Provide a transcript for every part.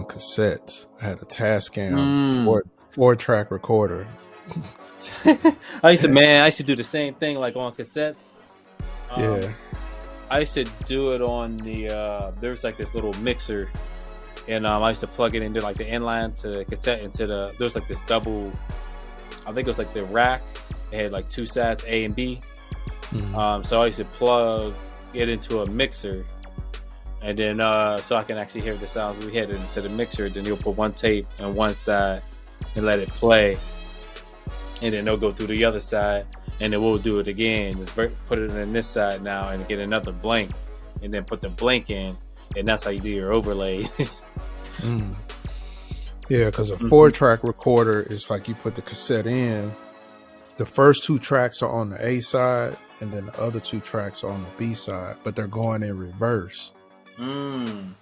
cassettes. I had a Tascam Mm. four-track recorder. I used to do the same thing, like on cassettes. Yeah. I used to do it on the there was like this little mixer, and I used to plug it into like the inline to the cassette into there was like this double, I think it was like the rack. It had like two sides, A and B. Mhm. So I used to plug it into a mixer, and then so I can actually hear the sounds we had into the mixer. Then you'll put one tape on one side and let it play, and then they'll go through the other side, and then we'll do it again. Just put it in this side now and get another blank, and then put the blank in, and that's how you do your overlays. Mm. Yeah, because a 4-track recorder is like you put the cassette in. The first 2 tracks are on the A side, and then the other 2 tracks are on the B side, but they're going in reverse.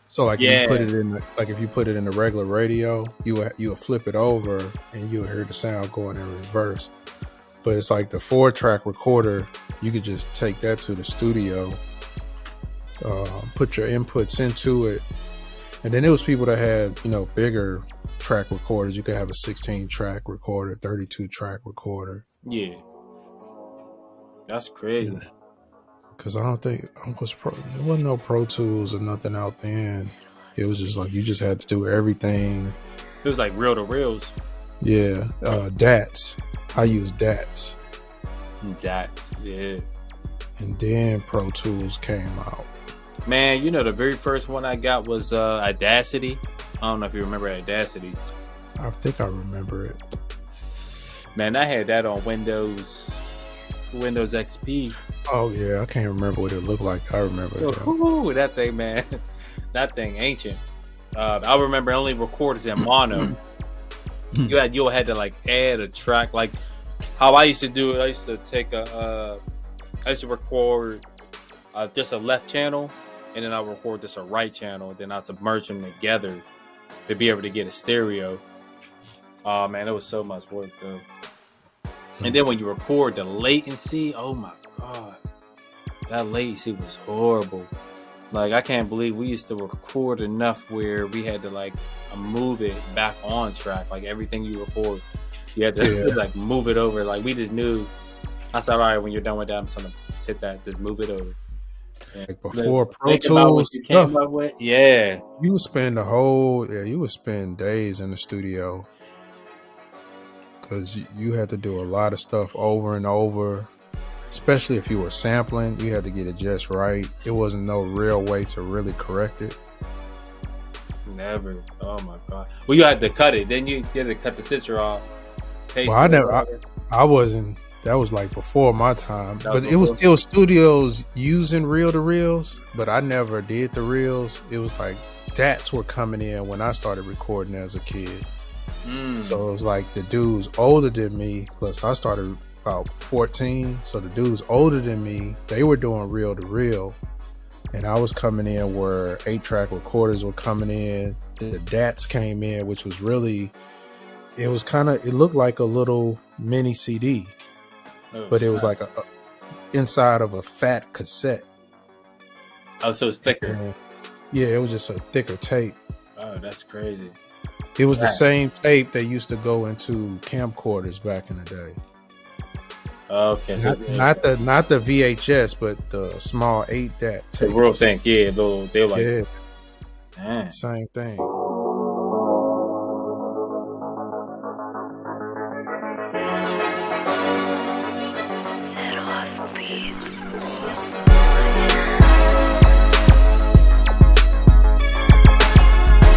So like if you put it in the regular radio, you will flip it over and you'll hear the sound going in reverse. But it's like the 4-track recorder, you could just take that to the studio, put your inputs into it, and then there was people that had bigger track recorders. You could have a 16-track recorder, 32-track recorder. Yeah, that's crazy. Because I don't think there wasn't no Pro Tools or nothing out then. It was just like you just had to do everything. It was like reel to reels. Yeah, DATs. I used DATs. DATs, yeah. And then Pro Tools came out. Man, the very first one I got was Audacity. I don't know if you remember Audacity. I think I remember it. Man, I had that on Windows XP. Oh yeah, I can't remember what it looked like. I remember that thing, man. That thing ancient. I remember only recorders in mono. you had to like add a track, like how I used to do it. I used to take I used to record just a left channel, and then I record just a right channel, and then I submerge them together to be able to get a stereo. Oh man, it was so much work though. And then when you record, the latency, oh my god, that latency was horrible. Like, I can't believe we used to record enough where we had to like move it back on track. Like everything you record, you had to like move it over. Like we just knew. I said, all right, when you're done with that, I'm just gonna hit that. Just move it over. Yeah. Like before Pro Tools stuff, you would spend you would spend days in the studio. Because you had to do a lot of stuff over and over, especially if you were sampling. You had to get it just right. It wasn't no real way to really correct it. Never. Oh my god. Well, you had to cut it. Then you had to cut the citra off. Well, I wasn't. That was like before my time. But it was still studios using reel-to-reels. But I never did the reels. It was like DATs were coming in when I started recording as a kid. So it was like the dudes older than me, plus I started about 14. So the dudes older than me, they were doing reel to reel. And I was coming in where 8-track recorders were coming in. The DATs came in, which was really, it looked like a little mini CD. But it was like a inside of a fat cassette. Oh, so it's thicker. And it was just a thicker tape. Oh, that's crazy. It was the same tape that used to go into camcorders back in the day. Okay, so not the VHS, but the small 8-DAT tape. The real thing, yeah. They were like, same thing. Set off beats.